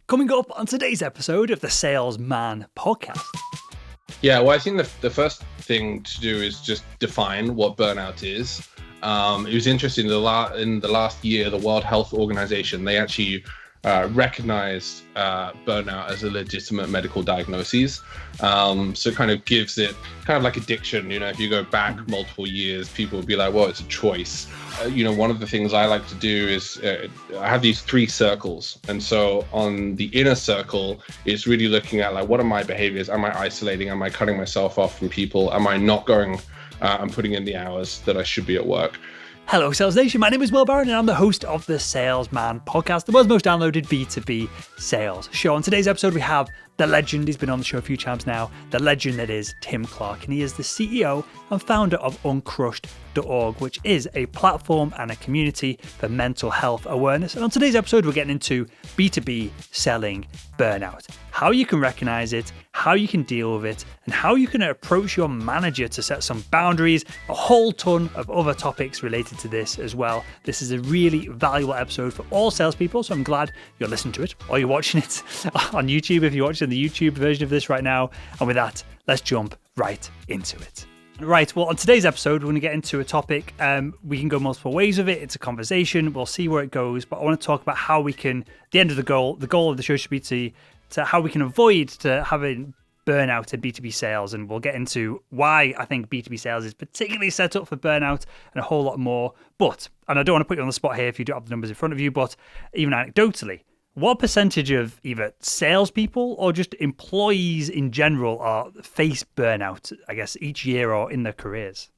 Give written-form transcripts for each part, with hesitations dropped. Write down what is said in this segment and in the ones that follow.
Coming up on today's episode of the Salesman Podcast. Yeah, well, I think the first thing to do is just define what burnout is. It was interesting, in the last year, the World Health Organization, they actually recognized burnout as a legitimate medical diagnosis. So it kind of gives it kind of like addiction. You know, if you go back multiple years, people would be like, well, it's a choice. One of the things I like to do is I have these 3 circles. And so on the inner circle, it's really looking at like, what are my behaviors? Am I isolating? Am I cutting myself off from people? Am I not going and putting in the hours that I should be at work? Hello, Sales Nation. My name is Will Barron, and I'm the host of the Salesman Podcast, the world's most downloaded B2B sales show. On today's episode, we have the legend. He's been on the show a few times now. The legend that is Tim Clarke, and he is the CEO and founder of UNCrushed.org, which is a platform and a community for mental health awareness. And on today's episode, we're getting into B2B selling burnout, how you can recognize it, how you can deal with it, and how you can approach your manager to set some boundaries, a whole ton of other topics related to this as well. This is a really valuable episode for all salespeople, so I'm glad you're listening to it or you're watching it on YouTube if you're watching the YouTube version of this right now. And with that, let's jump right into it. Right, well, on today's episode, we're going to get into a topic. We can go multiple ways with it. It's a conversation. We'll see where it goes. But I want to talk about how we can, at the end of the goal of the show should be to how we can avoid to having burnout in B2B sales. And we'll get into why I think B2B sales is particularly set up for burnout and a whole lot more. And I don't want to put you on the spot here if you don't have the numbers in front of you, but even anecdotally, what percentage of either salespeople or just employees in general face burnout, I guess, each year or in their careers?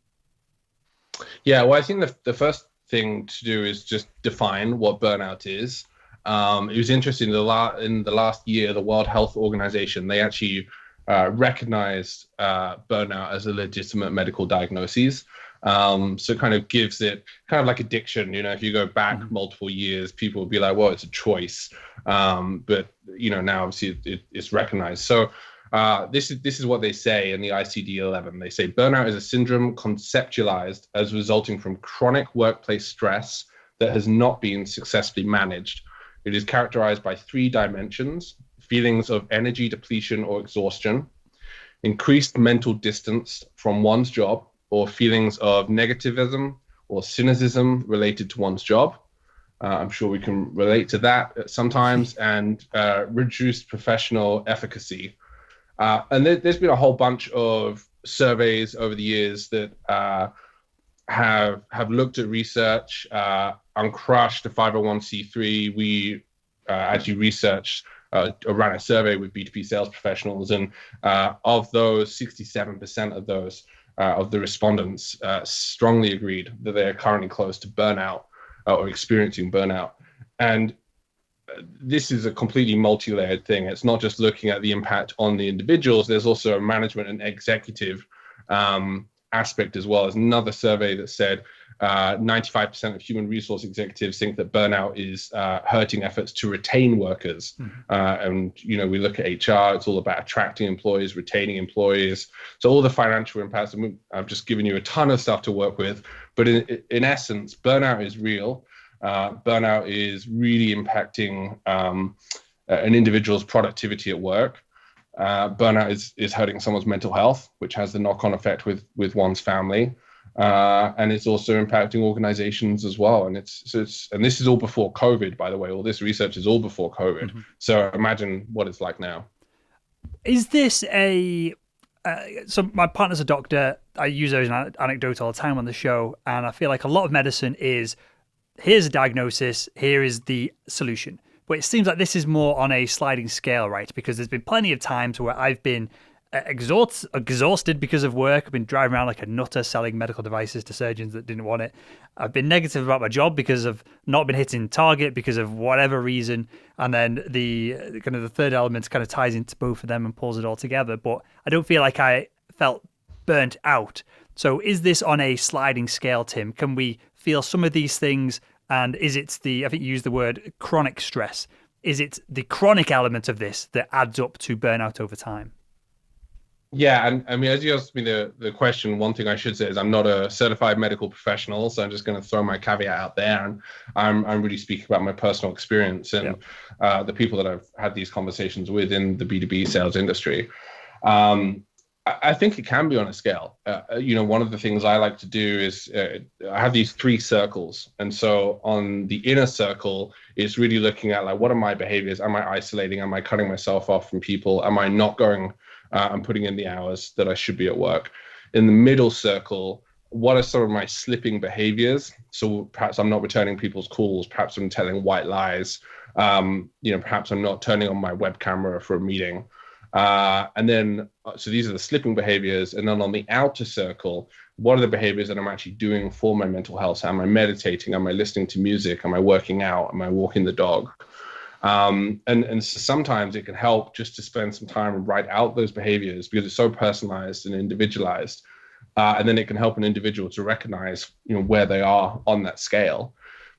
Yeah, well, I think the first thing to do is just define what burnout is. It was interesting, in the last year, the World Health Organization, they actually recognized burnout as a legitimate medical diagnosis. So it kind of gives it kind of like addiction. You know, if you go back multiple years, people would be like, well, it's a choice. But now obviously it's recognized. So this is what they say in the ICD-11. They say burnout is a syndrome conceptualized as resulting from chronic workplace stress that has not been successfully managed. It is characterized by 3 dimensions: feelings of energy depletion or exhaustion, increased mental distance from one's job, or feelings of negativism or cynicism related to one's job. I'm sure we can relate to that sometimes, and reduced professional efficacy. And there's been a whole bunch of surveys over the years that have looked at research. UNCrushed, the 501c3, we actually researched, ran a survey with B2B sales professionals, and of those, 67% of those of the respondents strongly agreed that they are currently close to burnout or experiencing burnout. And this is a completely multi-layered thing. It's not just looking at the impact on the individuals. There's also a management and executive aspect as well. There's another survey that said 95% of human resource executives think that burnout is hurting efforts to retain workers. And, we look at HR, it's all about attracting employees, retaining employees. So all the financial impacts, I've just given you a ton of stuff to work with. But in essence, burnout is real. Burnout is really impacting an individual's productivity at work. Burnout is hurting someone's mental health, which has the knock-on effect with one's family. And it's also impacting organizations as well. And and this is all before COVID, by the way. All this research is all before COVID. So imagine what it's like now. Is this so my partner's a doctor. I use those anecdotes all the time on the show. And I feel like a lot of medicine is, here's a diagnosis, here is the solution. But it seems like this is more on a sliding scale, right? Because there's been plenty of times where I've been exhausted because of work. I've been driving around like a nutter selling medical devices to surgeons that didn't want it. I've been negative about my job because of not been hitting target because of whatever reason. And then the third element kind of ties into both of them and pulls it all together. But I don't feel like I felt burnt out. So is this on a sliding scale, Tim? Can we feel some of these things? And is it I think you used the word chronic stress. Is it the chronic element of this that adds up to burnout over time? Yeah, and I mean, as you asked me the question, one thing I should say is I'm not a certified medical professional, so I'm just going to throw my caveat out there, and I'm really speaking about my personal experience Yeah. and the people that I've had these conversations with in the B2B sales industry. I think it can be on a scale. One of the things I like to do is I have these three circles. And so on the inner circle is really looking at like, what are my behaviors? Am I isolating? Am I cutting myself off from people? Am I not going and putting in the hours that I should be at work? In the middle circle, what are some of my slipping behaviors? So perhaps I'm not returning people's calls. Perhaps I'm telling white lies. Perhaps I'm not turning on my web camera for a meeting. So these are the slipping behaviors. And then on the outer circle, what are the behaviors that I'm actually doing for my mental health? So am I meditating? Am I listening to music? Am I working out? Am I walking the dog? And so sometimes it can help just to spend some time and write out those behaviors because it's so personalized and individualized. And then it can help an individual to recognize, where they are on that scale.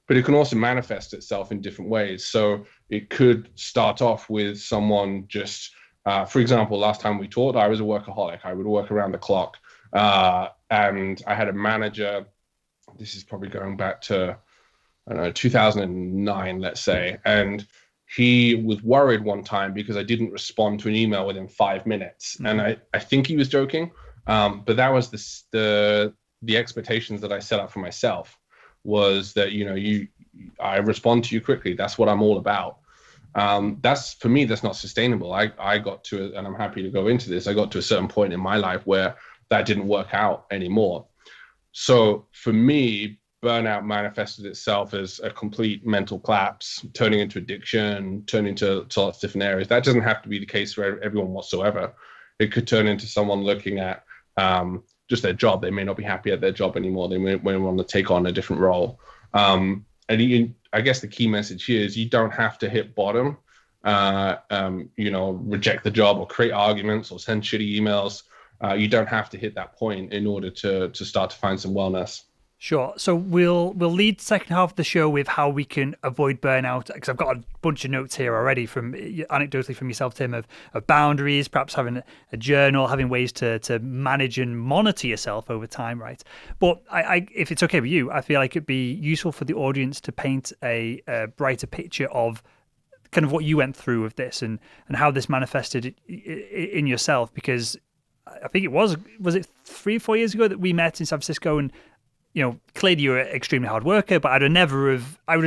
But it can also manifest itself in different ways. So it could start off with someone just for example, last time we talked, I was a workaholic. I would work around the clock. And I had a manager, this is probably going back to, 2009, let's say. And he was worried one time because I didn't respond to an email within 5 minutes. Mm-hmm. And I think he was joking. But that was the expectations that I set up for myself was that, I respond to you quickly. That's what I'm all about. For me, that's not sustainable. I got to, and I'm happy to go into this, I got to a certain point in my life where that didn't work out anymore. So for me, burnout manifested itself as a complete mental collapse, turning into addiction, turning to lots of different areas. That doesn't have to be the case for everyone whatsoever. It could turn into someone looking at just their job. They may not be happy at their job anymore. They may want to take on a different role. I guess the key message here is you don't have to hit bottom, reject the job or create arguments or send shitty emails. You don't have to hit that point in order to start to find some wellness. Sure. So we'll lead the second half of the show with how we can avoid burnout, because I've got a bunch of notes here already from anecdotally from yourself, Tim, of boundaries, perhaps having a journal, having ways to manage and monitor yourself over time, right? But I if it's okay with you, I feel like it'd be useful for the audience to paint a brighter picture of kind of what you went through with this and how this manifested in yourself, because I think it was it 3 or 4 years ago that we met in San Francisco, and clearly you're an extremely hard worker, but I would have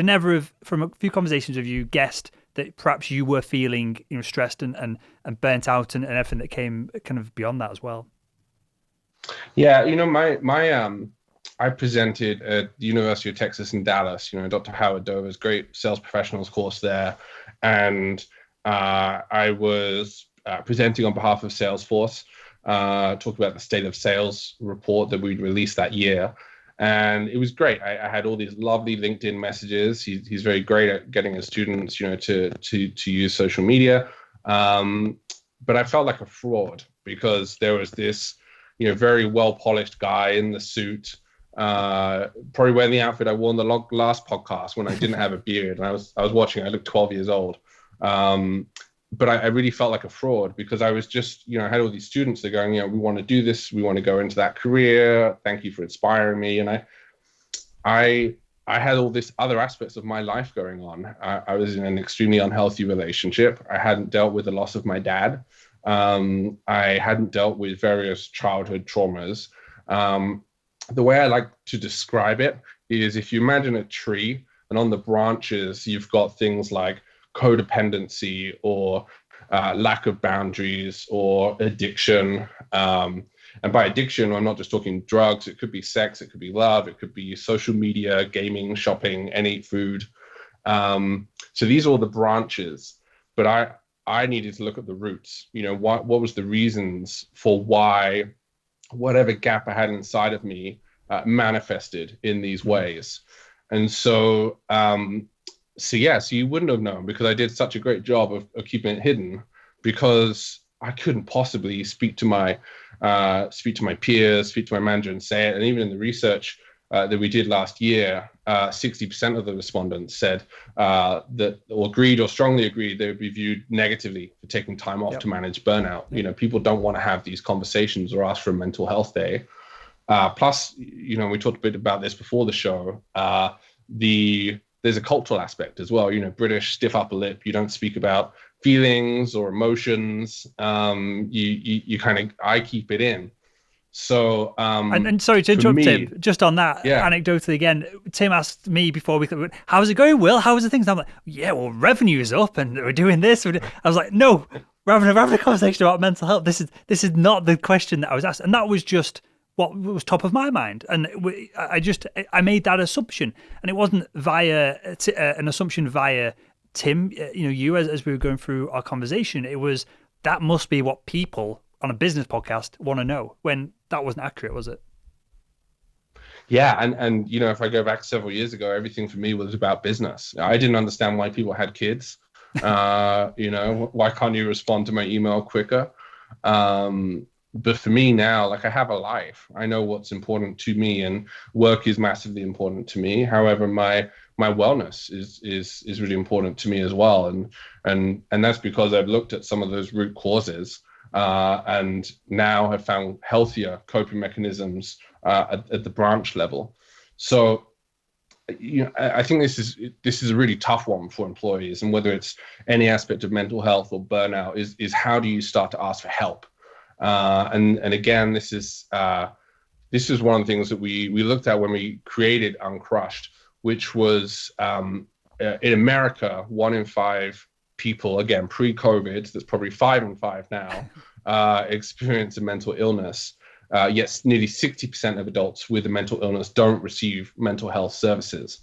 never, from a few conversations with you, guessed that perhaps you were feeling, stressed and burnt out and everything that came kind of beyond that as well. Yeah, I presented at the University of Texas in Dallas, Dr. Howard Dover's great sales professionals course there. And I was presenting on behalf of Salesforce, talking about the state of sales report that we'd released that year. And it was great. I had all these lovely LinkedIn messages. He's very great at getting his students, to use social media. But I felt like a fraud because there was this, very well polished guy in the suit, probably wearing the outfit I wore in the last podcast when I didn't have a beard. And I was watching. I looked 12 years old. But I really felt like a fraud because I was just, I had all these students that are going, we want to do this. We want to go into that career. Thank you for inspiring me. And I had all these other aspects of my life going on. I was in an extremely unhealthy relationship. I hadn't dealt with the loss of my dad. I hadn't dealt with various childhood traumas. The way I like to describe it is if you imagine a tree and on the branches, you've got things like codependency or lack of boundaries or addiction. And by addiction, I'm not just talking drugs. It could be sex. It could be love. It could be social media, gaming, shopping, and eat food. So these are all the branches. But I needed to look at the roots. What was the reasons for why whatever gap I had inside of me manifested in these ways. And so So you wouldn't have known because I did such a great job of keeping it hidden because I couldn't possibly speak to my peers, speak to my manager and say it. And even in the research, that we did last year, 60% of the respondents said that, or agreed or strongly agreed, they would be viewed negatively for taking time off to manage burnout. You know, people don't want to have these conversations or ask for a mental health day. Plus, you know, we talked a bit about this before the show. There's a cultural aspect as well. You know, British stiff upper lip. You don't speak about feelings or emotions. I keep it in. So, and sorry to interrupt, Tim, just on that, anecdotally again, Tim asked me before how's it going, Will? How was the things? I'm like, yeah, well, revenue is up and we're doing this. I was like, no, we're having a conversation about mental health. This is not the question that I was asked. And that was just what was top of my mind. And I made that assumption, and it wasn't via an assumption via Tim, you as we were going through our conversation. It was, that must be what people on a business podcast want to know, when that wasn't accurate, was it? Yeah, and you know, if I go back several years ago, everything for me was about business. I didn't understand why people had kids. You know, why can't you respond to my email quicker? But for me now, like, I have a life. I know what's important to me, and work is massively important to me. However, my wellness is really important to me as well, and that's because I've looked at some of those root causes. And now have found healthier coping mechanisms at the branch level. So, you know, I think this is a really tough one for employees, and whether it's any aspect of mental health or burnout, is how do you start to ask for help? And again, this is one of the things that we looked at when we created UNCrushed, which was in America, 1 in 5 people, again, pre-COVID, that's probably 5 in 5 now, experience a mental illness. Yet nearly 60% of adults with a mental illness don't receive mental health services.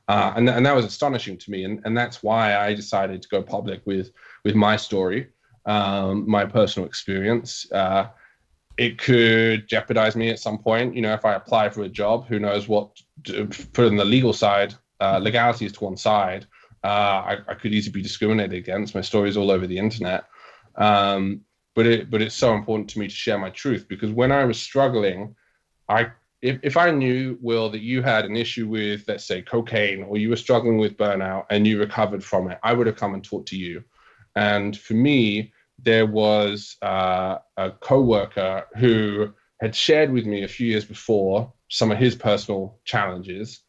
And that was astonishing to me. And that's why I decided to go public with my story, my personal experience. It could jeopardize me at some point. You know, if I apply for a job, who knows what to put in the legal side, legalities to one side. I could easily be discriminated against. My story is all over the internet. But it's so important to me to share my truth, because when I was struggling, if I knew, Will, that you had an issue with, let's say, cocaine, or you were struggling with burnout and you recovered from it, I would have come and talked to you. And for me, there was a coworker who had shared with me a few years before some of his personal challenges.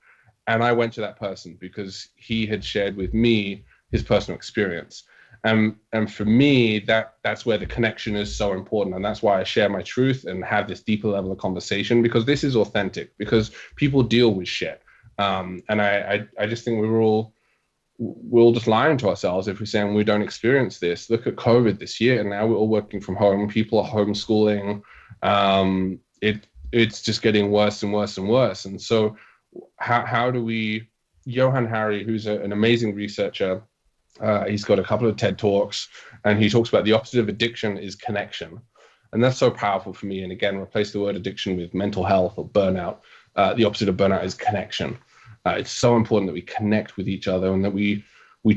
And I went to that person because he had shared with me his personal experience. And for me, that's where the connection is so important. And that's why I share my truth and have this deeper level of conversation, because this is authentic, because people deal with shit. And I just think we're all just lying to ourselves if we're saying we don't experience this. Look at COVID this year, and now we're all working from home. People are homeschooling. It's just getting worse and worse and worse. And so how do we, Johann Hari, who's an amazing researcher, he's got a couple of TED Talks, and he talks about the opposite of addiction is connection. And that's so powerful for me. And again, replace the word addiction with mental health or burnout. The opposite of burnout is connection. It's so important that we connect with each other and that we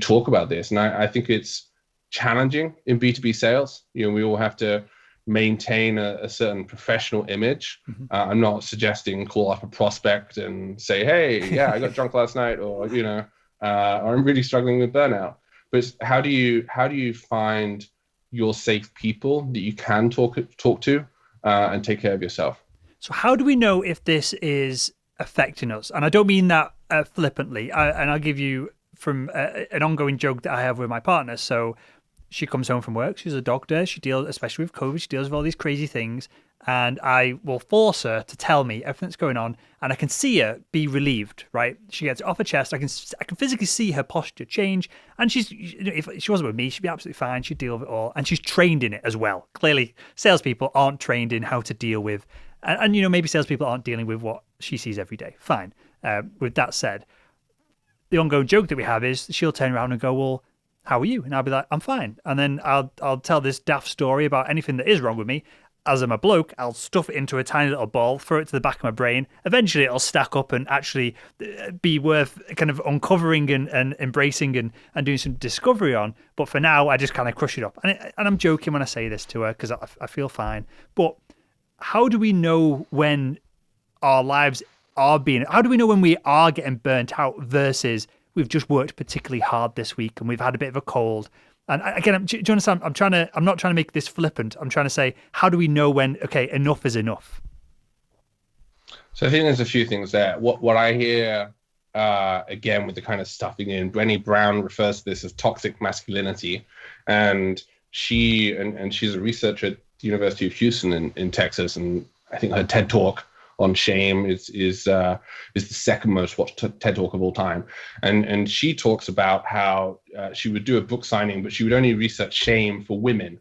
talk about this. And I think it's challenging in B2B sales. You know, we all have to maintain a certain professional image. I'm not suggesting call up a prospect and say, hey, yeah, I got drunk last night, or, you know, or I'm really struggling with burnout. But how do you find your safe people that you can talk to and take care of yourself? So how do we know if this is affecting us? And I don't mean that flippantly. And I'll give you from an ongoing joke that I have with my partner. So she comes home from work. She's a doctor. She deals, especially with COVID, she deals with all these crazy things. And I will force her to tell me everything that's going on, and I can see her be relieved. Right? She gets it off her chest. I can physically see her posture change. And she's, if she wasn't with me, she'd be absolutely fine. She'd deal with it all, and she's trained in it as well. Clearly, salespeople aren't trained in how to deal with, and you know, maybe salespeople aren't dealing with what she sees every day. Fine. With that said, the ongoing joke that we have is she'll turn around and go, well, how are you? And I'll be like, I'm fine. And then I'll tell this daft story about anything that is wrong with me. As I'm a bloke, I'll stuff it into a tiny little ball, throw it to the back of my brain. Eventually, it'll stack up and actually be worth kind of uncovering and embracing and doing some discovery on. But for now, I just kind of crush it up. And I'm joking when I say this to her because I feel fine. But how do we know when our lives how do we know when we are getting burnt out versus we've just worked particularly hard this week and we've had a bit of a cold? And again, do you understand? I'm not trying to make this flippant. I'm trying to say, how do we know when, okay, enough is enough? So I think there's a few things there. What I hear, again, with the kind of stuffing in, Brené Brown refers to this as toxic masculinity. And she's a researcher at the University of Houston in Texas. And I think her TED Talk on shame is the second most watched TED Talk of all time. And she talks about how she would do a book signing, but she would only research shame for women.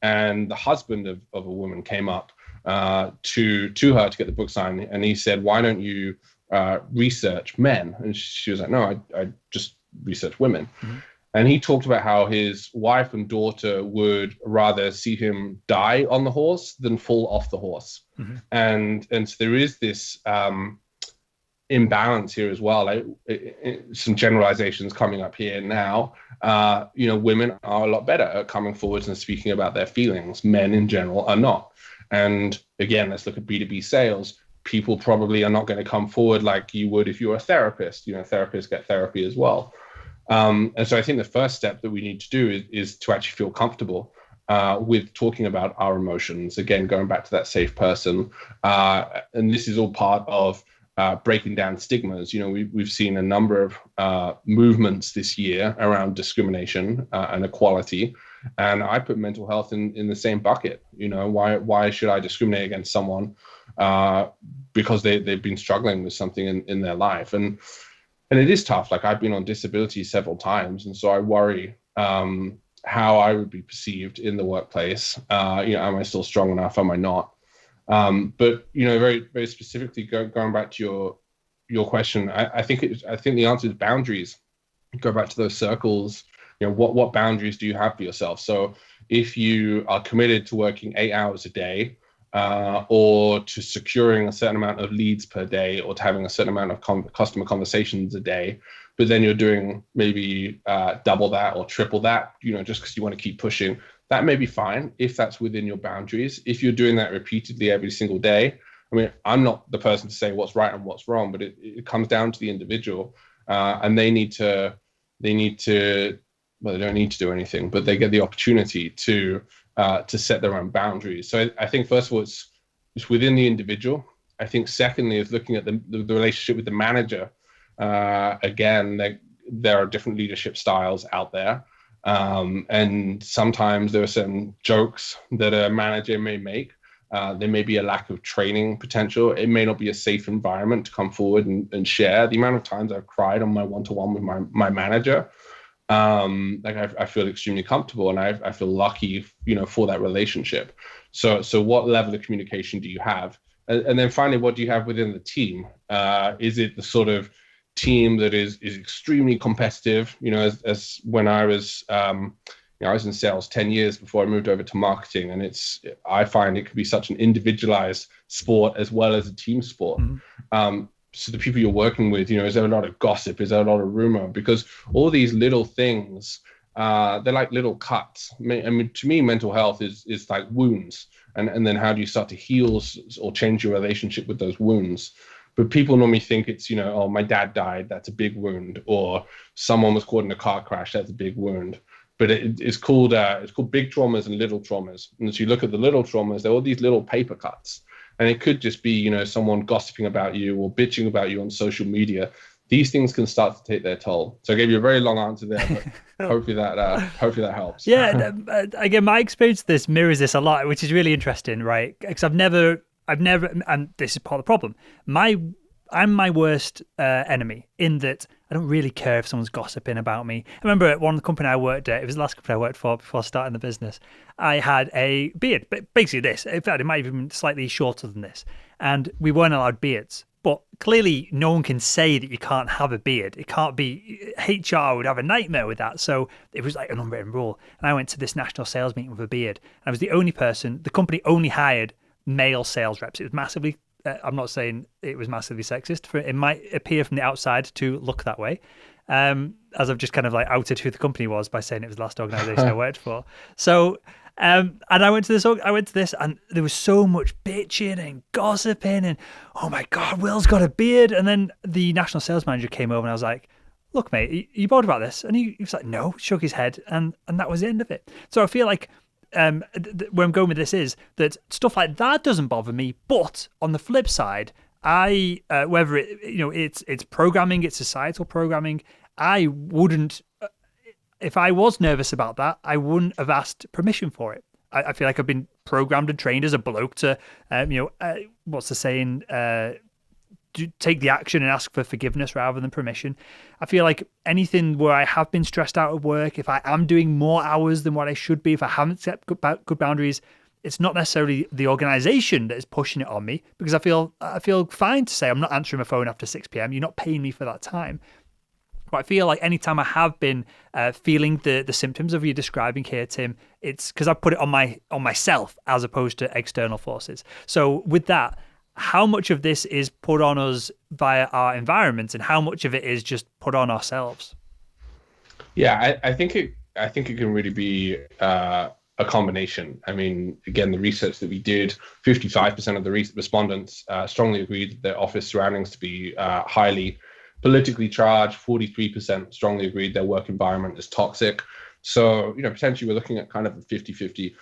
And the husband of a woman came up to her to get the book signed, and he said, "Why don't you research men?" And she was like, "No, I just research women." Mm-hmm. And he talked about how his wife and daughter would rather see him die on the horse than fall off the horse. Mm-hmm. And so there is this imbalance here as well. Some generalizations coming up here now. Women are a lot better at coming forwards and speaking about their feelings. Men in general are not. And again, let's look at B2B sales. People probably are not going to come forward like you would if you were a therapist. Therapists get therapy as well. And so I think the first step that we need to do is to actually feel comfortable with talking about our emotions. Again, going back to that safe person. And this is all part of breaking down stigmas. We've seen a number of movements this year around discrimination and equality. And I put mental health in the same bucket. Why should I discriminate against someone because they've been struggling with something in their life? And it is tough. Like, I've been on disability several times, and so I worry how I would be perceived in the workplace. Am I still strong enough? Am I not? But very, very specifically, going back to your question, I think the answer is boundaries. Go back to those circles. What boundaries do you have for yourself? So if you are committed to working 8 hours a day, or to securing a certain amount of leads per day, or to having a certain amount of customer conversations a day, but then you're doing maybe double that or triple that, just because you want to keep pushing, that may be fine if that's within your boundaries. If you're doing that repeatedly every single day, I mean, I'm not the person to say what's right and what's wrong, but it comes down to the individual, and they don't need to do anything, but they get the opportunity to set their own boundaries. So I think, first of all, it's within the individual. I think secondly is looking at the relationship with the manager. Again, there are different leadership styles out there. And sometimes there are certain jokes that a manager may make. There may be a lack of training potential. It may not be a safe environment to come forward and share. The amount of times I've cried on my one-to-one with my manager, I feel extremely comfortable, and I feel lucky, for that relationship. So what level of communication do you have? And then finally, what do you have within the team? Is it the sort of team that is extremely competitive? As when I was, I was in sales 10 years before I moved over to marketing, and I find it can be such an individualized sport as well as a team sport. Mm-hmm. So the people you're working with, is there a lot of gossip? Is there a lot of rumor? Because all these little things, they're like little cuts. I mean, to me, mental health is like wounds. And then how do you start to heal or change your relationship with those wounds? But people normally think it's, oh, my dad died, that's a big wound. Or someone was caught in a car crash, that's a big wound. But it's called big traumas and little traumas. And as you look at the little traumas, they're all these little paper cuts. And it could just be, someone gossiping about you or bitching about you on social media. These things can start to take their toll. So I gave you a very long answer there, but hopefully that helps. Yeah, again, my experience of this mirrors this a lot, which is really interesting, right? Because I've never, and this is part of the problem. I'm my worst enemy in that I don't really care if someone's gossiping about me. I remember at one company I worked at, it was the last company I worked for before starting the business, I had a beard, but basically this. In fact, it might have been slightly shorter than this. And we weren't allowed beards. But clearly no one can say that you can't have a beard. It can't be, HR would have a nightmare with that. So it was like an unwritten rule. And I went to this national sales meeting with a beard. And I was the only person, the company only hired male sales reps. It was massively, I'm not saying it was massively sexist. It might appear from the outside to look that way. As I've just kind of like outed who the company was by saying it was the last organization I worked for. So And I went to this, and there was so much bitching and gossiping, and oh my God, Will's got a beard. And then the national sales manager came over, and I was like, "Look, mate, are you bored about this?" And he was like, "No," shook his head, and that was the end of it. So I feel like where I'm going with this is that stuff like that doesn't bother me, but on the flip side, I whether it's programming, it's societal programming, I wouldn't. If I was nervous about that, I wouldn't have asked permission for it. I feel like I've been programmed and trained as a bloke to, what's the saying? Take the action and ask for forgiveness rather than permission. I feel like anything where I have been stressed out at work, if I am doing more hours than what I should be, if I haven't set good boundaries, it's not necessarily the organization that is pushing it on me, because I feel fine to say I'm not answering my phone after 6 p.m. You're not paying me for that time. But I feel like anytime I have been feeling the symptoms of you describing here, Tim, it's because I put it on myself as opposed to external forces. So with that, how much of this is put on us via our environment, and how much of it is just put on ourselves? Yeah, I think it can really be a combination. I mean, again, the research that we did, 55% of the respondents strongly agreed that their office surroundings to be highly politically charged. 43% strongly agreed their work environment is toxic. So, potentially we're looking at kind of a 50-50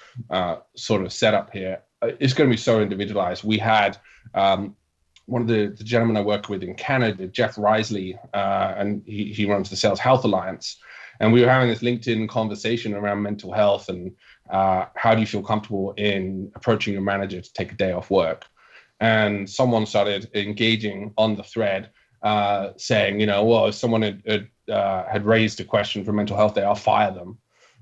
sort of setup here. It's going to be so individualized. We had one of the gentlemen I work with in Canada, Jeff Risley, and he runs the Sales Health Alliance. And we were having this LinkedIn conversation around mental health and how do you feel comfortable in approaching your manager to take a day off work? And someone started engaging on the thread saying, well, if someone had raised a question for mental health day, I'll fire them.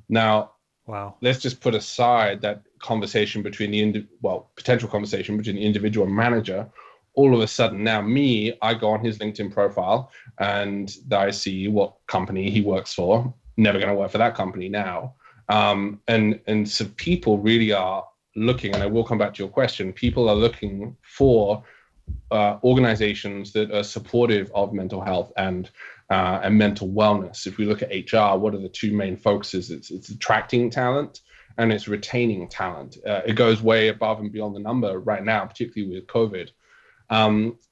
Now, wow, let's just put aside that conversation between potential conversation between the individual and manager. All of a sudden now I go on his LinkedIn profile and I see what company he works for. Never going to work for that company now. And so people really are looking, and I will come back to your question, people are looking for organizations that are supportive of mental health and mental wellness. If we look at HR, what are the two main focuses? It's attracting talent and it's retaining talent. It goes way above and beyond the number right now, particularly with COVID.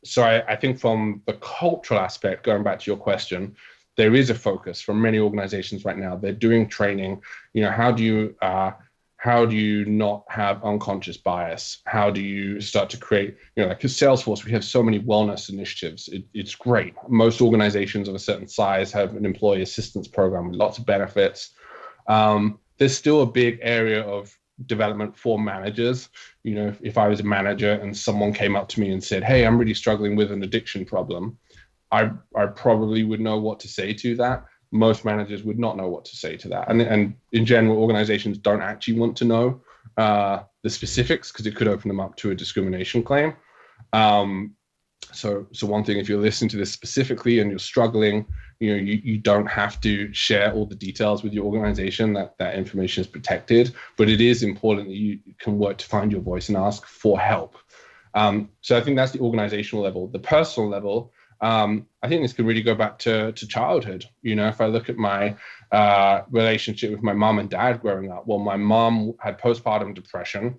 So I think from the cultural aspect, going back to your question, there is a focus from many organizations right now. They're doing training. How do you not have unconscious bias? How do you start to create, like at Salesforce, we have so many wellness initiatives. It's great. Most organizations of a certain size have an employee assistance program with lots of benefits. There's still a big area of development for managers. If I was a manager and someone came up to me and said, hey, I'm really struggling with an addiction problem, I probably would know what to say to that. Most managers would not know what to say to that. And in general, organizations don't actually want to know the specifics because it could open them up to a discrimination claim. So one thing, if you're listening to this specifically and you're struggling, you don't have to share all the details with your organization. That information is protected, but it is important that you can work to find your voice and ask for help. So I think that's the organizational level. The personal level, I think this could really go back to childhood. If I look at my relationship with my mom and dad growing up, well, my mom had postpartum depression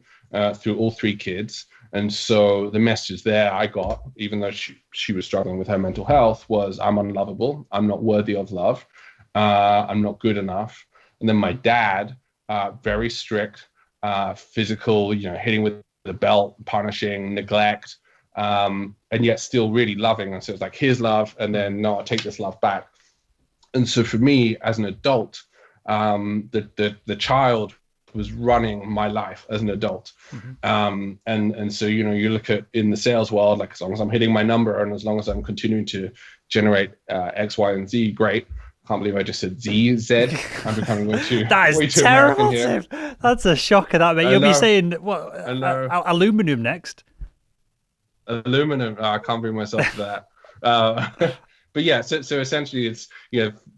through all three kids. And so the message there I got, even though she was struggling with her mental health, was I'm unlovable. I'm not worthy of love. I'm not good enough. And then my dad, very strict, physical, hitting with the belt, punishing, neglect, and yet still really loving. And so it's like, here's love, and then no, I'll take this love back. And so for me as an adult, the child was running my life as an adult. Mm-hmm. And so, you look at in the sales world, like as long as I'm hitting my number and as long as I'm continuing to generate X, Y, and Z, great. Can't believe I just said Z. I'm becoming way too That is way too terrible, American here. Tim. That's a shocker, that, mate. You'll be saying, what, aluminum next? Aluminum. I can't bring myself to that. But yeah, so essentially it's,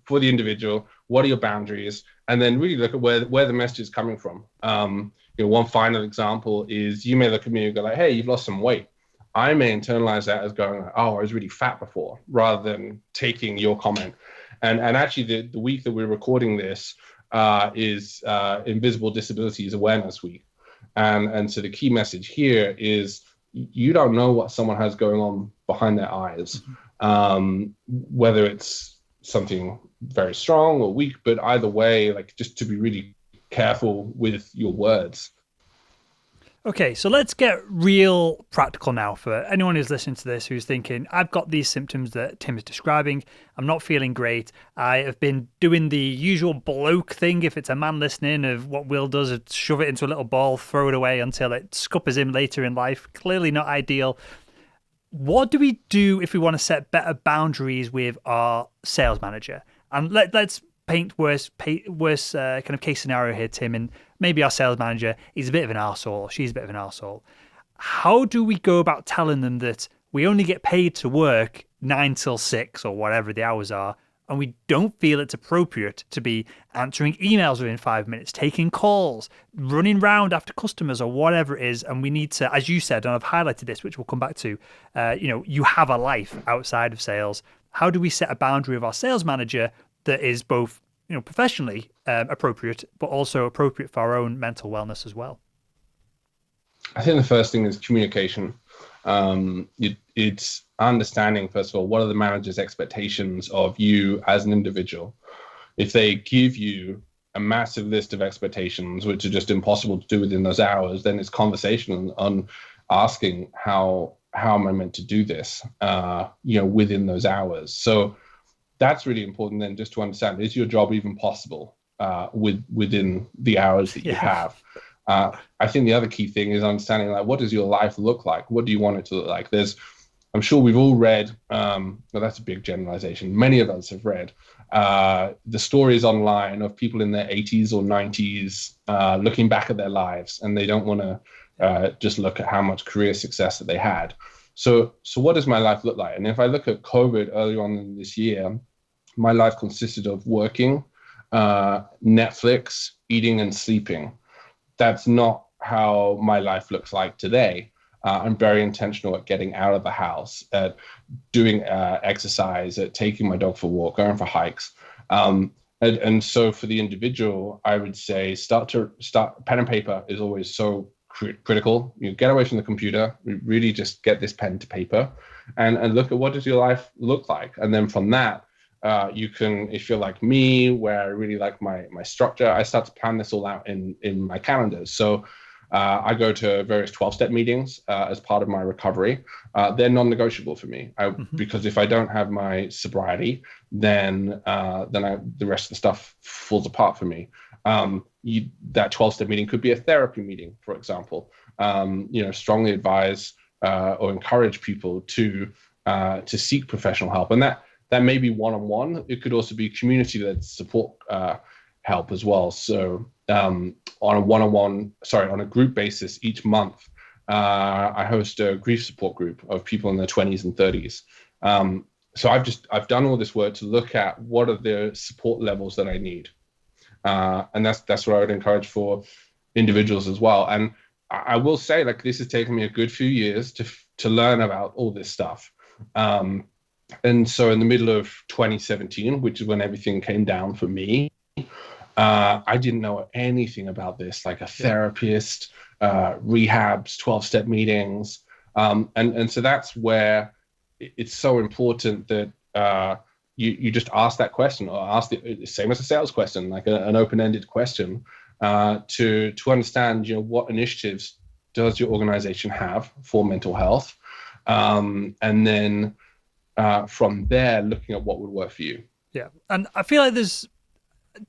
for the individual, what are your boundaries? And then really look at where the message is coming from. One final example is you may look at me and go like, hey, you've lost some weight. I may internalize that as going, oh, I was really fat before, rather than taking your comment. And actually the week that we're recording this, is Invisible Disabilities Awareness Week. And so the key message here is you don't know what someone has going on behind their eyes, whether it's something very strong or weak, but either way, like just to be really careful with your words. Okay, so let's get real practical now for anyone who's listening to this who's thinking, I've got these symptoms that Tim is describing. I'm not feeling great. I have been doing the usual bloke thing, if it's a man listening, of what Will does, is shove it into a little ball, throw it away until it scuppers him later in life. Clearly not ideal. What do we do if we want to set better boundaries with our sales manager? And let's paint worst kind of case scenario here, Tim, and maybe our sales manager is a bit of an arsehole, she's a bit of an arsehole. How do we go about telling them that we only get paid to work 9 till 6 or whatever the hours are, and we don't feel it's appropriate to be answering emails within 5 minutes, taking calls, running round after customers or whatever it is, and we need to, as you said, and I've highlighted this, which we'll come back to, you have a life outside of sales. How do we set a boundary with our sales manager that is both, professionally appropriate, but also appropriate for our own mental wellness as well? I think the first thing is communication. It's understanding, first of all, what are the manager's expectations of you as an individual. If they give you a massive list of expectations, which are just impossible to do within those hours, then it's conversation on asking how am I meant to do this, within those hours. So that's really important then, just to understand, is your job even possible within the hours that you have? I think the other key thing is understanding, like, what does your life look like? What do you want it to look like? I'm sure we've all read, well, that's a big generalization. Many of us have read the stories online of people in their 80s or 90s looking back at their lives, and they don't want to just look at how much career success that they had. So what does my life look like? And if I look at COVID earlier on in this year, my life consisted of working, Netflix, eating, and sleeping. That's not how my life looks like today. I'm very intentional at getting out of the house, at doing exercise, at taking my dog for a walk, going for hikes. And so for the individual, I would say start pen and paper is always so critical. You get away from the computer, really just get this pen to paper and look at what does your life look like. And then from that, you can, if you're like me, where I really like my structure, I start to plan this all out in my calendars. So I go to various 12-step meetings as part of my recovery. They're non-negotiable for me because if I don't have my sobriety, then the rest of the stuff falls apart for me. That 12-step meeting could be a therapy meeting, for example. Strongly advise or encourage people to seek professional help, and that may be one-on-one. It could also be community-led support help as well. So on a group basis each month, I host a grief support group of people in their 20s and 30s. So I've done all this work to look at what are the support levels that I need. And that's what I would encourage for individuals as well. And I will say, like, this has taken me a good few years to learn about all this stuff. And so in the middle of 2017, which is when everything came down for me, I didn't know anything about this, like a therapist, rehabs, 12-step meetings. And so that's where it's so important that you just ask that question, or ask the same as a sales question, like an open-ended question, to understand, what initiatives does your organization have for mental health, and then from there, looking at what would work for you. Yeah, and I feel like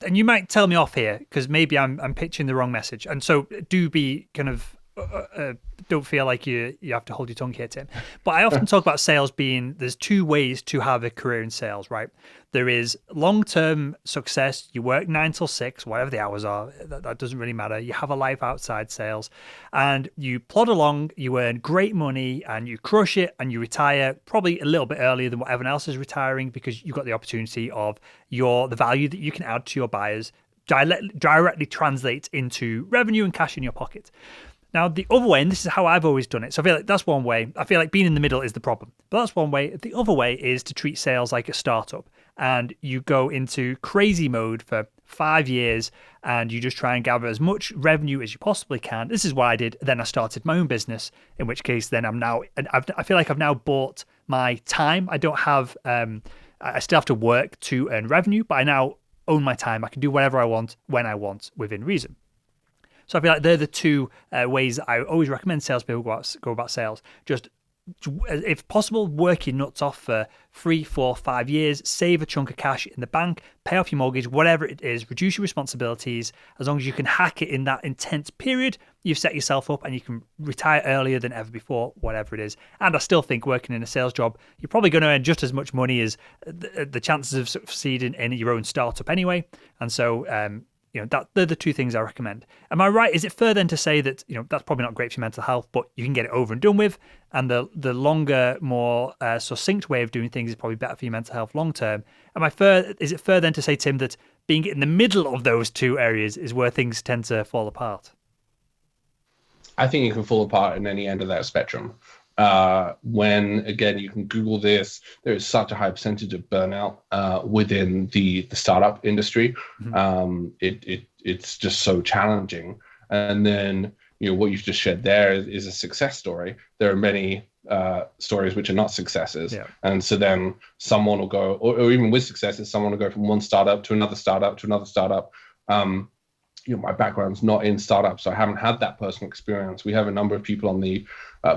and you might tell me off here because maybe I'm pitching the wrong message, and so do be kind of don't feel like you have to hold your tongue here, Tim. But I often talk about sales being, there's two ways to have a career in sales, right? There is long-term success. You work 9 till 6, whatever the hours are. That doesn't really matter. You have a life outside sales and you plod along, you earn great money and you crush it and you retire probably a little bit earlier than what everyone else is retiring because you've got the opportunity of the value that you can add to your buyers directly translates into revenue and cash in your pocket. Now, the other way, and this is how I've always done it, so I feel like that's one way. I feel like being in the middle is the problem, but that's one way. The other way is to treat sales like a startup, and you go into crazy mode for 5 years and you just try and gather as much revenue as you possibly can. This is what I did. Then I started my own business, in which case then I feel like I've now bought my time. I don't have, I still have to work to earn revenue, but I now own my time. I can do whatever I want, when I want, within reason. So I feel like they're the two ways that I always recommend salespeople go about sales. Just, if possible, work your nuts off for 3, 4, 5 years, save a chunk of cash in the bank, pay off your mortgage, whatever it is, reduce your responsibilities. As long as you can hack it in that intense period, you've set yourself up and you can retire earlier than ever before, whatever it is. And I still think working in a sales job, you're probably going to earn just as much money as the chances of succeeding in your own startup anyway. And so, that they're the two things I recommend. Am I right? Is it fair then to say that, that's probably not great for your mental health, but you can get it over and done with, and the longer, more succinct way of doing things is probably better for your mental health long term? Is it fair then to say, Tim, that being in the middle of those two areas is where things tend to fall apart? I think you can fall apart in any end of that spectrum. When, again, you can Google this, there is such a high percentage of burnout within the startup industry. Mm-hmm. It's just so challenging. And then, what you've just shared there is a success story. There are many stories which are not successes. Yeah. And so then someone will go, or even with successes, someone will go from one startup to another startup to another startup. My background's not in startups, so I haven't had that personal experience. We have a number of people on the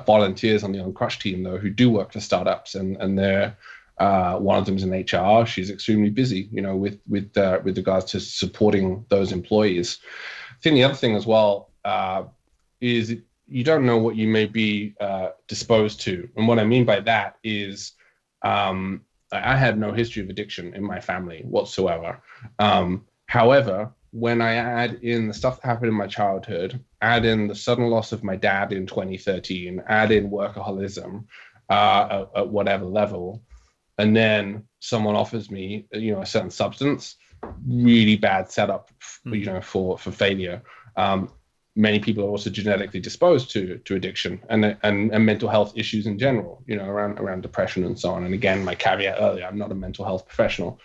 volunteers on the UNCrushed team, though, who do work for startups, and they're one of them is in HR. She's extremely busy, with regards to supporting those employees. I think the other thing as well is you don't know what you may be disposed to, and what I mean by that is I had no history of addiction in my family whatsoever. However, when I add in the stuff that happened in my childhood, add in the sudden loss of my dad in 2013, add in workaholism at whatever level, and then someone offers me, a certain substance, really bad setup, for failure. Many people are also genetically disposed to addiction and mental health issues in general, around depression and so on. And again, my caveat earlier, I'm not a mental health professional.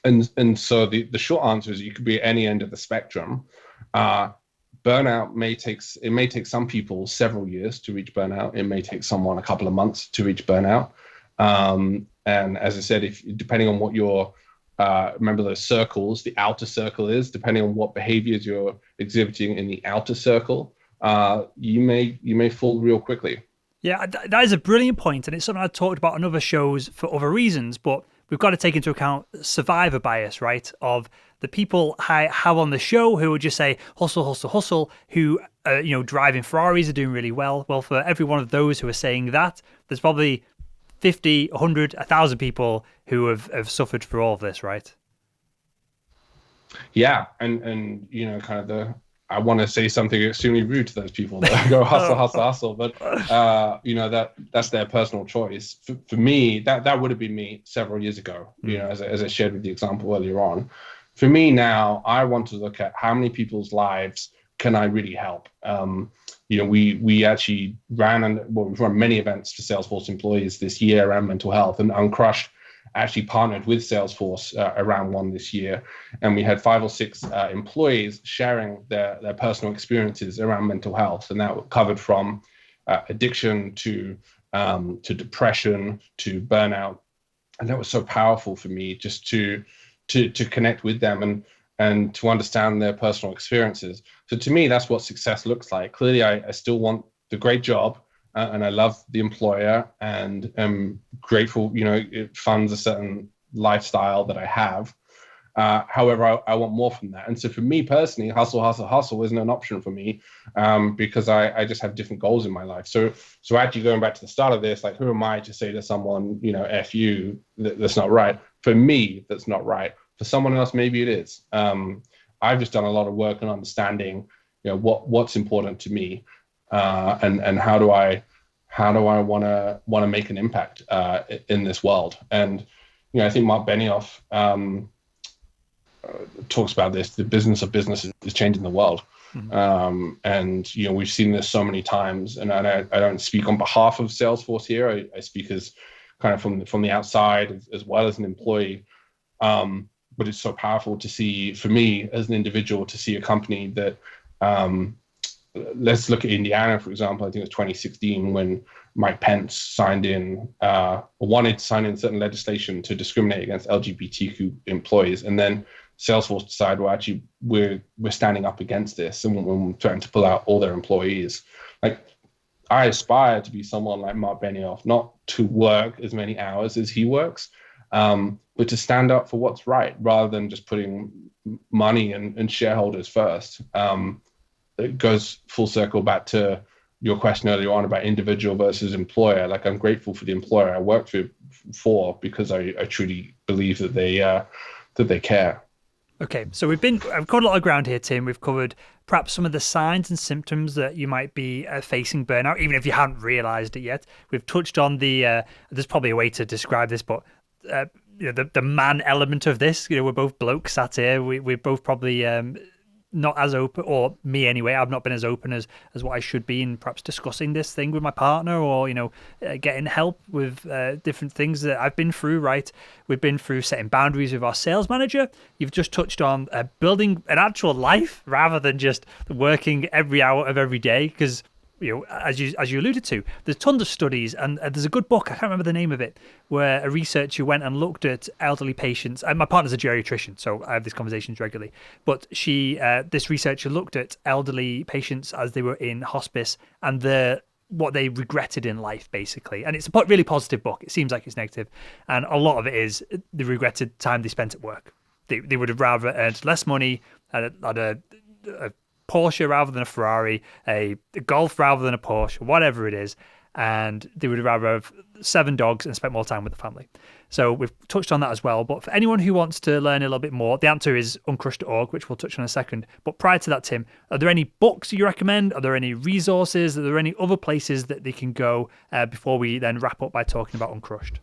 And so the short answer is you could be at any end of the spectrum. Burnout may take some people several years to reach burnout. It may take someone a couple of months to reach burnout. And as I said, depending on what your remember those circles, the outer circle is, depending on what behaviors you're exhibiting in the outer circle, you may fall real quickly. Yeah, that is a brilliant point, and it's something I talked about on other shows for other reasons, but we've got to take into account survivor bias, right? Of the people I have on the show who would just say, hustle, hustle, hustle, who, driving Ferraris are doing really well. Well, for every one of those who are saying that, there's probably 50, 100, 1,000 people who have suffered through all of this, right? Yeah, and I want to say something extremely rude to those people that go hustle, hustle, hustle, but that's their personal choice. For me, that would have been me several years ago. As I shared with the example earlier on. For me now, I want to look at how many people's lives can I really help. We actually we've run many events for Salesforce employees this year around mental health, and UNCrushed actually partnered with Salesforce around one this year, and we had 5 or 6 employees sharing their personal experiences around mental health, and that covered from addiction to depression to burnout, and that was so powerful for me just to connect with them and to understand their personal experiences. So to me, that's what success looks like. Clearly, I still want the great job. And I love the employer and am grateful, it funds a certain lifestyle that I have. However, I want more from that. And so for me personally, hustle, hustle, hustle isn't an option for me because I just have different goals in my life. So actually going back to the start of this, like, who am I to say to someone, F you, that's not right? For me, that's not right. For someone else, maybe it is. I've just done a lot of work on understanding, what's important to me. And how do I want to make an impact in this world? And I think Mark Benioff talks about this. The business of business is changing the world, and we've seen this so many times. And I don't speak on behalf of Salesforce here. I speak as kind of from the outside as well as an employee. but it's so powerful to see, for me as an individual, to see a company that, let's look at Indiana, for example. I think it was 2016 when Mike Pence wanted to sign in certain legislation to discriminate against LGBTQ employees. And then Salesforce decided, well, actually, we're standing up against this, and we're threatening to pull out all their employees. Like, I aspire to be someone like Mark Benioff, not to work as many hours as he works, but to stand up for what's right, rather than just putting money and shareholders first. It goes full circle back to your question earlier on about individual versus employer. Like, I'm grateful for the employer I work for because I truly believe that they care. Okay, so I've covered a lot of ground here, Tim. We've covered perhaps some of the signs and symptoms that you might be facing burnout, even if you haven't realized it yet. We've touched on there's probably a way to describe this, but the man element of this. We're both blokes sat here. We're both probably not as open, or me anyway. I've not been as open as what I should be in perhaps discussing this thing with my partner, or getting help with different things that I've been through. Right, we've been through setting boundaries with our sales manager. You've just touched on building an actual life rather than just working every hour of every day, because as you alluded to, there's tons of studies, and there's a good book, I can't remember the name of it, where a researcher went and looked at elderly patients. And my partner's a geriatrician, so I have these conversations regularly. But this researcher looked at elderly patients as they were in hospice and what they regretted in life, basically. And it's a really positive book. It seems like it's negative, and a lot of it is the regretted time they spent at work. They would have rather earned less money, had a Porsche rather than a Ferrari, a Golf rather than a Porsche, whatever it is, and they would rather have 7 dogs and spent more time with the family. So we've touched on that as well. But for anyone who wants to learn a little bit more, the answer is UNCrushed.org, which we'll touch on in a second. But prior to that, Tim, are there any books you recommend? Are there any resources? Are there any other places that they can go before we then wrap up by talking about UNCrushed?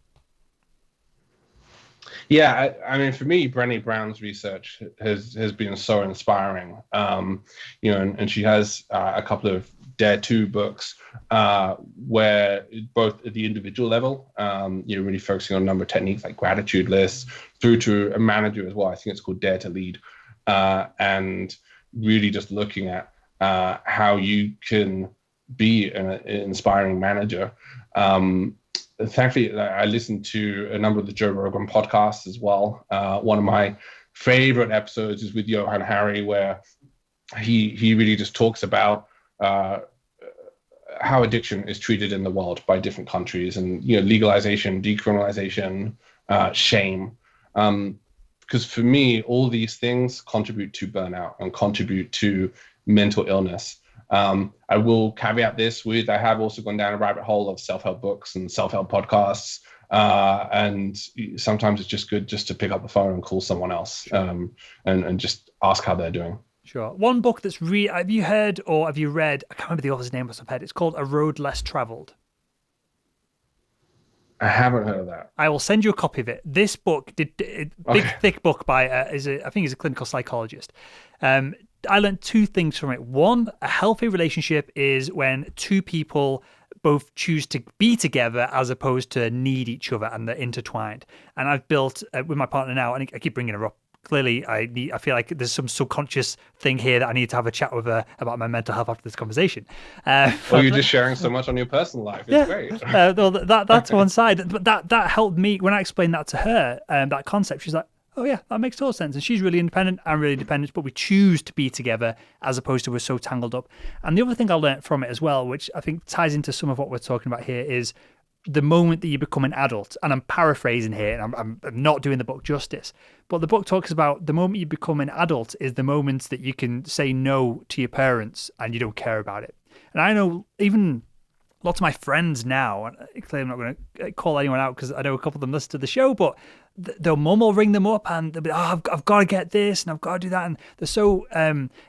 Yeah, I mean, for me, Brené Brown's research has been so inspiring. And she has a couple of Dare To books where both at the individual level, really focusing on a number of techniques like gratitude lists, through to a manager as well. I think it's called Dare To Lead, and really just looking at how you can be an inspiring manager. Thankfully, I listened to a number of the Joe Rogan podcasts as well. One of my favorite episodes is with Johan Hari, where he really just talks about how addiction is treated in the world by different countries, and legalization, decriminalization, shame. Because for me, all these things contribute to burnout and contribute to mental illness. I will caveat this with, I have also gone down a rabbit hole of self-help books and self-help podcasts. And sometimes it's just good just to pick up the phone and call someone else and just ask how they're doing. Sure. One book that's have you heard or have you read, I can't remember the author's name off the top of my head, it's called A Road Less Traveled. I haven't heard of that. I will send you a copy of it. This book, thick book by, I think he's a clinical psychologist. I learned 2 things from it. One, a healthy relationship is when 2 people both choose to be together as opposed to need each other, and they're intertwined. And I've built with my partner now, and I keep bringing her up. Clearly, I feel like there's some subconscious thing here that I need to have a chat with her about my mental health after this conversation. Well, you're just sharing so much on your personal life. It's great. Well, that's one side. But that helped me when I explained that to her, that concept. She's like, oh yeah, that makes total sense. And she's really independent, I'm really independent, but we choose to be together as opposed to we're so tangled up. And the other thing I learned from it as well, which I think ties into some of what we're talking about here, is the moment that you become an adult. And I'm paraphrasing here, and I'm not doing the book justice, but the book talks about the moment you become an adult is the moment that you can say no to your parents and you don't care about it. And I know even lots of my friends now, and clearly I'm not going to call anyone out because I know a couple of them listen to the show, but their mum will ring them up and they'll be, I've got to get this and I've got to do that. And they're so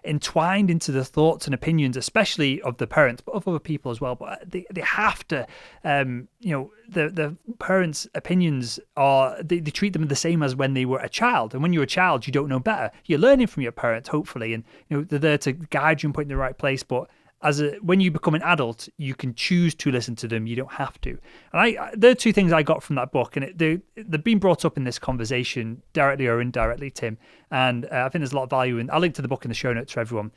entwined into the thoughts and opinions, especially of the parents, but of other people as well. But they have to, the parents' opinions they treat them the same as when they were a child. And when you're a child, you don't know better. You're learning from your parents, hopefully, and they're there to guide you and put you in the right place. But when you become an adult, you can choose to listen to them. You don't have to. And there are two things I got from that book, and they've been brought up in this conversation directly or indirectly, Tim. And I think there's a lot of value in. I'll link to the book in the show notes for everyone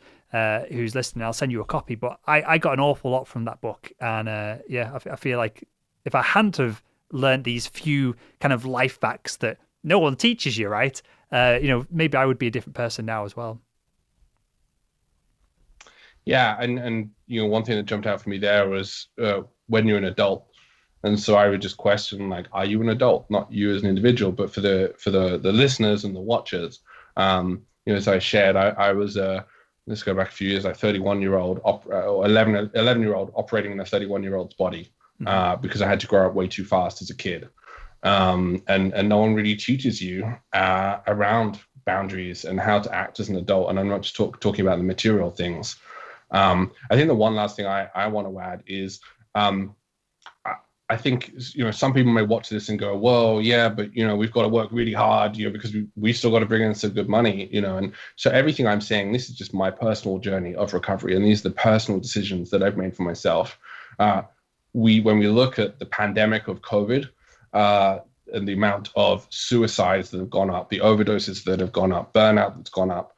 who's listening. I'll send you a copy. But I got an awful lot from that book, and I feel like if I hadn't have learned these few kind of life facts that no one teaches you, right? Maybe I would be a different person now as well. Yeah, and one thing that jumped out for me there was when you're an adult, and so I would just question, like, are you an adult? Not you as an individual, but for the listeners and the watchers. As I shared, I was let's go back a few years, like 31-year-old or 11-year-old operating in a 31-year-old's body because I had to grow up way too fast as a kid, and no one really teaches you around boundaries and how to act as an adult. And I'm not just talking about the material things. I think the one last thing I want to add is I think some people may watch this and go, well, yeah, but we've got to work really hard, because we still got to bring in some good money, and so everything I'm saying, this is just my personal journey of recovery, and these are the personal decisions that I've made for myself. When we look at the pandemic of COVID, and the amount of suicides that have gone up, the overdoses that have gone up, burnout that's gone up.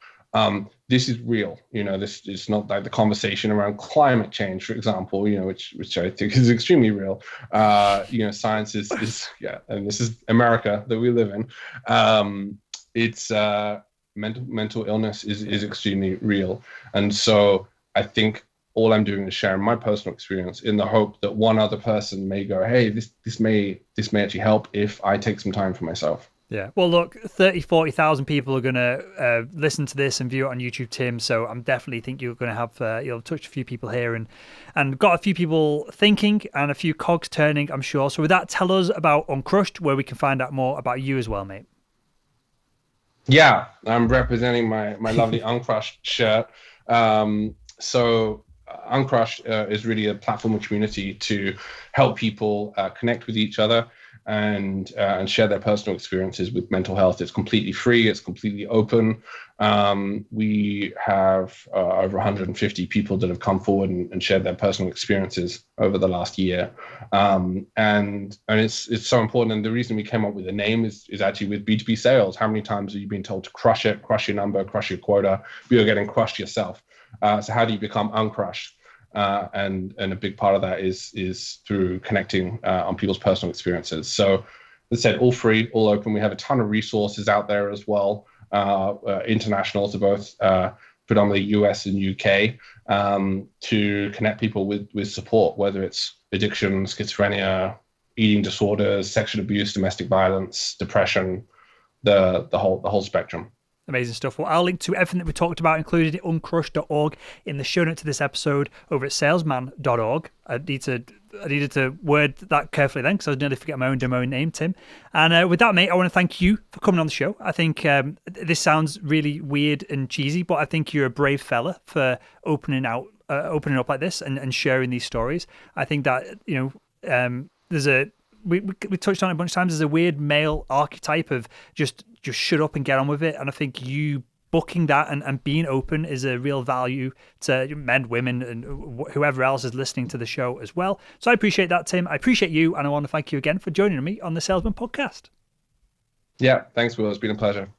This is real. This is not like the conversation around climate change, for example, which I think is extremely real. Science is and this is America that we live in. It's mental illness is extremely real. And so I think all I'm doing is sharing my personal experience in the hope that one other person may go, hey, this may actually help if I take some time for myself. Yeah. Well, look, 40,000 people are going to listen to this and view it on YouTube, Tim. So I'm definitely think you're going to have, you'll touch a few people here and got a few people thinking and a few cogs turning, I'm sure. So with that, tell us about UNCrushed, where we can find out more about you as well, mate. Yeah, I'm representing my lovely UNCrushed shirt. So UNCrushed is really a platform and community to help people connect with each other and share their personal experiences with mental health. It's completely free. It's completely open. We have over 150 people that have come forward and shared their personal experiences over the last year. And it's so important. And the reason we came up with the name is actually with B2B sales. How many times have you been told to crush it, crush your number, crush your quota, but you're getting crushed yourself? So how do you become uncrushed? And a big part of that is through connecting on people's personal experiences. So as I said, all free, all open. We have a ton of resources out there as well, international to both predominantly US and UK, to connect people with support, whether it's addiction, schizophrenia, eating disorders, sexual abuse, domestic violence, depression, the whole spectrum. Amazing stuff. Well, I'll link to everything that we talked about, including uncrushed.org, in the show notes to this episode over at salesman.org. I needed to word that carefully then, because I was nearly forgetting my own name, Tim. And with that, mate, I want to thank you for coming on the show. I think this sounds really weird and cheesy, but I think you're a brave fella for opening up like this and sharing these stories. I think that there's we touched on it a bunch of times. There's a weird male archetype of just shut up and get on with it. And I think you booking that and being open is a real value to men, women, and whoever else is listening to the show as well. So I appreciate that, Tim. I appreciate you. And I want to thank you again for joining me on the Salesman Podcast. Yeah, thanks, Will. It's been a pleasure.